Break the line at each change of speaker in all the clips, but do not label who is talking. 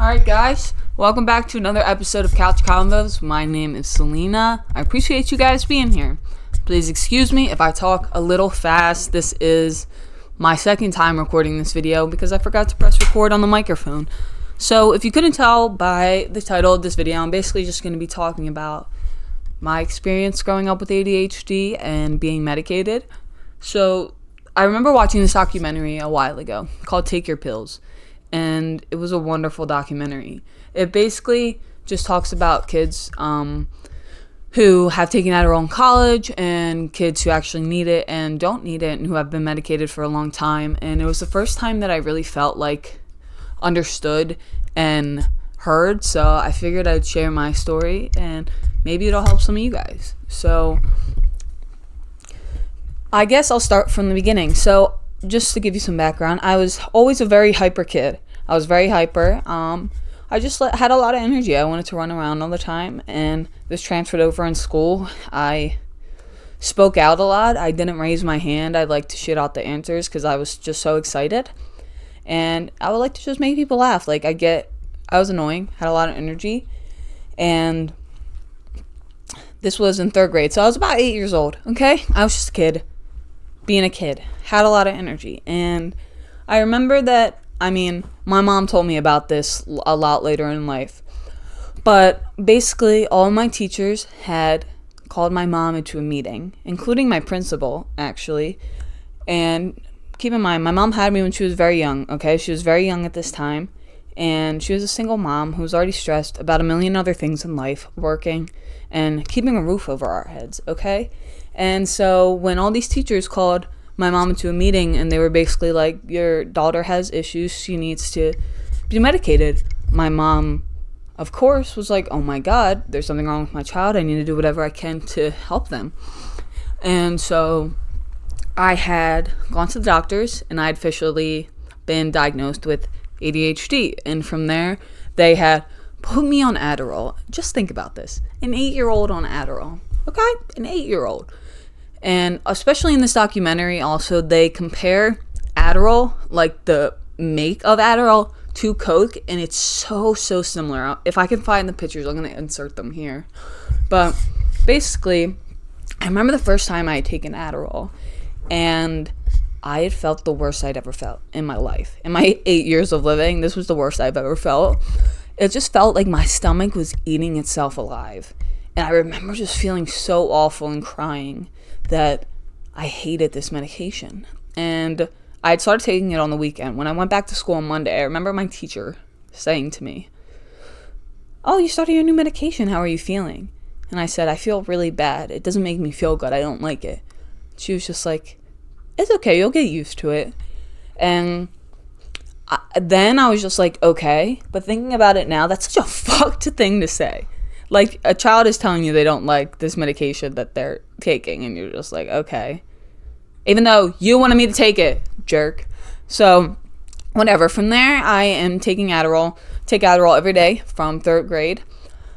Alright guys, welcome back to another episode of Couch Convos. My name is Selena. I appreciate you guys being here. Please excuse me if I talk a little fast. This is my second time recording this video because I forgot to press record on the microphone. So if you couldn't tell by the title of this video, I'm basically just going to be talking about my experience growing up with ADHD and being medicated. So I remember watching this documentary a while ago called Take Your Pills. And it was a wonderful documentary. It basically just talks about kids who have taken Adderall in college and kids who actually need it and don't need it and who have been medicated for a long time. And it was the first time that I really felt like understood and heard. So I figured I'd share my story and maybe it'll help some of you guys. So I guess I'll start from the beginning. So just to give you some background, I was always a very hyper kid. I was very hyper. I just had a lot of energy. I wanted to run around all the time, and this transferred over in school. I spoke out a lot. I didn't raise my hand. I liked to shit out the answers because I was just so excited, and I would like to just make people laugh. I was annoying, had a lot of energy, and this was in third grade, so I was about 8 years old. Okay, I was just a kid. Being a kid, had a lot of energy. And I remember that, my mom told me about this a lot later in life. But basically, all my teachers had called my mom into a meeting, including my principal, actually. And keep in mind, my mom had me when she was very young, okay? She was very young at this time. And she was a single mom who was already stressed about a million other things in life, working and keeping a roof over our heads, okay? And so when all these teachers called my mom into a meeting and they were basically like, your daughter has issues, she needs to be medicated. My mom, of course, was like, oh my God, there's something wrong with my child. I need to do whatever I can to help them. And so I had gone to the doctors and I had officially been diagnosed with ADHD. And from there, they had put me on Adderall. Just think about this. An 8-year-old on Adderall. Okay? An 8-year-old. And especially in this documentary also, they compare Adderall, like the make of Adderall, to Coke, and it's so similar. If I can find the pictures, I'm going to insert them here. But basically, I remember the first time I had taken Adderall, and I had felt the worst I'd ever felt in my life. In my 8 years of living, this was the worst I've ever felt. It just felt like my stomach was eating itself alive. And I remember just feeling so awful and crying that I hated this medication. And I had started taking it on the weekend. When I went back to school on Monday, I remember my teacher saying to me, oh, you started your new medication. How are you feeling? And I said, I feel really bad. It doesn't make me feel good. I don't like it. She was just like, it's okay. You'll get used to it. And then I was just like, okay. But thinking about it now, that's such a fucked thing to say. Like, a child is telling you they don't like this medication that they're taking, and you're just like, okay. Even though you wanted me to take it, jerk. So, whatever. From there, I am taking Adderall. Take Adderall every day from third grade.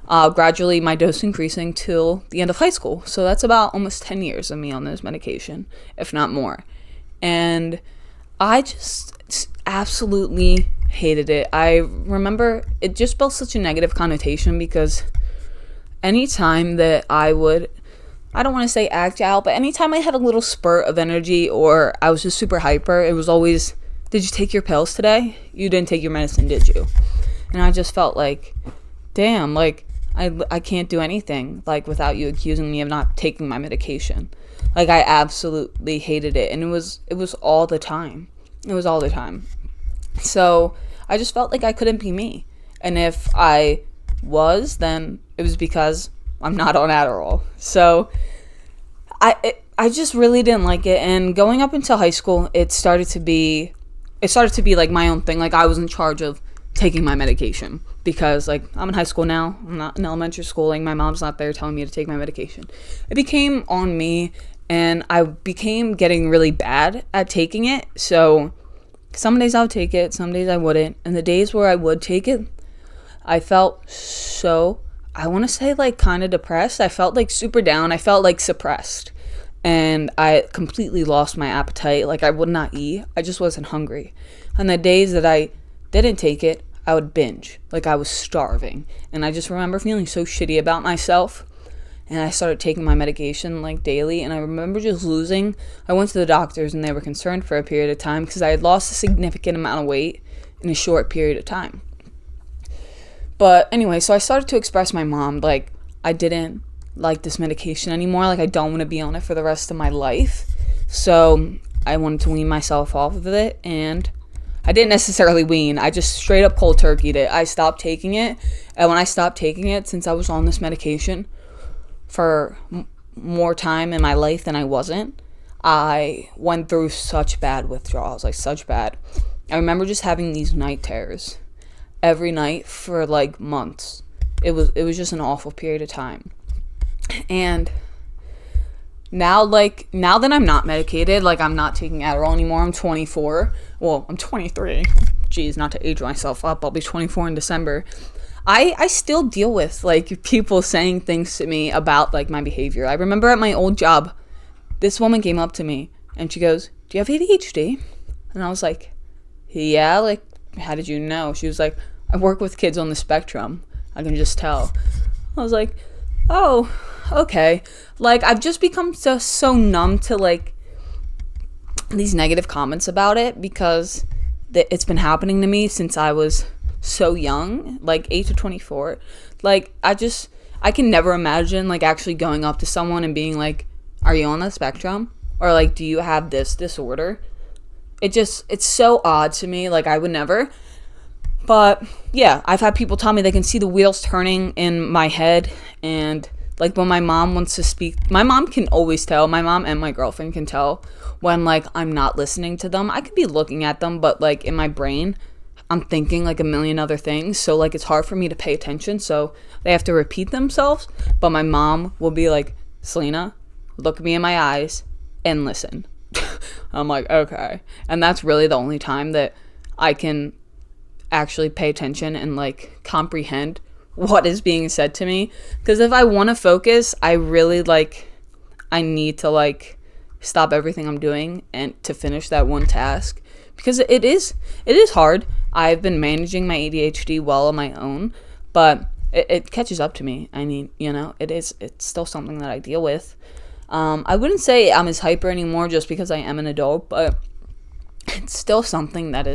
Gradually, my dose increasing till the end of high school. So, that's about almost 10 years of me on this medication, if not more. And I just absolutely hated it. I remember it just built such a negative connotation because anytime that I don't want to say act out, but anytime I had a little spurt of energy or I was just super hyper, it was always, did you take your pills today? You didn't take your medicine, did you? And I just felt like, damn, like, I can't do anything, like, without you accusing me of not taking my medication. Like, I absolutely hated it, and it was all the time. It was all the time. So I just felt like I couldn't be me. And if I was, then it was because I'm not on Adderall. So I just really didn't like it. And going up until high school, it started to be like my own thing. Like, I was in charge of taking my medication because, like, I'm in high school now. I'm not in elementary school. Like, my mom's not there telling me to take my medication. It became on me, and I became getting really bad at taking it. So some days I would take it, some days I wouldn't. And the days where I would take it, I felt so, I want to say, like, kind of depressed. I felt like super down. I felt like suppressed. And I completely lost my appetite. Like, I would not eat. I just wasn't hungry. And the days that I didn't take it, I would binge. Like, I was starving. And I just remember feeling so shitty about myself. And I started taking my medication, like, daily. And I remember just losing. I went to the doctors, and they were concerned for a period of time because I had lost a significant amount of weight in a short period of time. But anyway, so I started to express my mom, like, I didn't like this medication anymore. Like, I don't want to be on it for the rest of my life. So I wanted to wean myself off of it. And I didn't necessarily wean. I just straight up cold turkeyed it. I stopped taking it. And when I stopped taking it, since I was on this medication for more time in my life than I wasn't, I went through such bad withdrawals. Like, such bad. I remember just having these night terrors every night for like months. It was just an awful period of time. And now that I'm not medicated, like, I'm not taking Adderall anymore. I'm 24. Well, I'm 23. Jeez, not to age myself up. I'll be 24 in December. I still deal with, like, people saying things to me about, like, my behavior. I remember at my old job, this woman came up to me and she goes, "Do you have ADHD?" And I was like, "Yeah, like, how did you know?" She was like, "I work with kids on the spectrum. I can just tell." I was like, "Oh, okay." Like, I've just become so numb to, like, these negative comments about it because it's been happening to me since I was so young, like 8 to 24. Like, I can never imagine, like, actually going up to someone and being like, "Are you on the spectrum?" Or, like, "Do you have this disorder?" It's so odd to me. Like, I would never. But yeah, I've had people tell me they can see the wheels turning in my head. And like, when my mom wants to speak, my mom can always tell. My mom and my girlfriend can tell when, like, I'm not listening to them. I could be looking at them, but, like, in my brain, I'm thinking, like, a million other things. So, like, it's hard for me to pay attention. So they have to repeat themselves. But my mom will be like, "Selena, look me in my eyes and listen." I'm like, okay. And that's really the only time that I can actually pay attention and, like, comprehend what is being said to me. Because if I want to focus, I really, like, I need to, like, stop everything I'm doing and to finish that one task. Because it is hard. I've been managing my ADHD well on my own, but it catches up to me. I mean, you know, it's still something that I deal with. I wouldn't say I'm as hyper anymore just because I am an adult, but it's still something that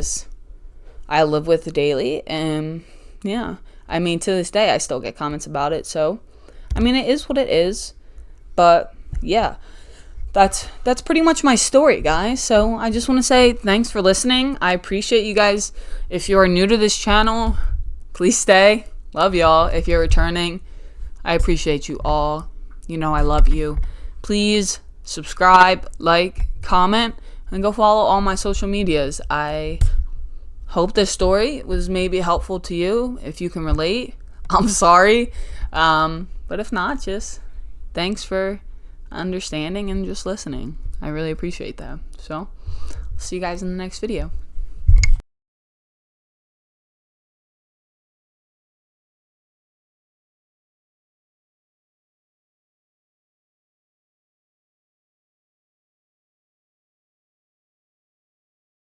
I live with daily. And yeah, I mean, to this day, I still get comments about it. So, I mean, it is what it is. But yeah, that's pretty much my story, guys. So I just want to say thanks for listening. I appreciate you guys. If you're new to this channel, please stay. Love y'all. If you're returning, I appreciate you all. You know I love you. Please subscribe, like, comment, and go follow all my social medias. I hope this story was maybe helpful to you. If you can relate, I'm sorry. But if not, just thanks for understanding and just listening. I really appreciate that. So, see you guys in the next video.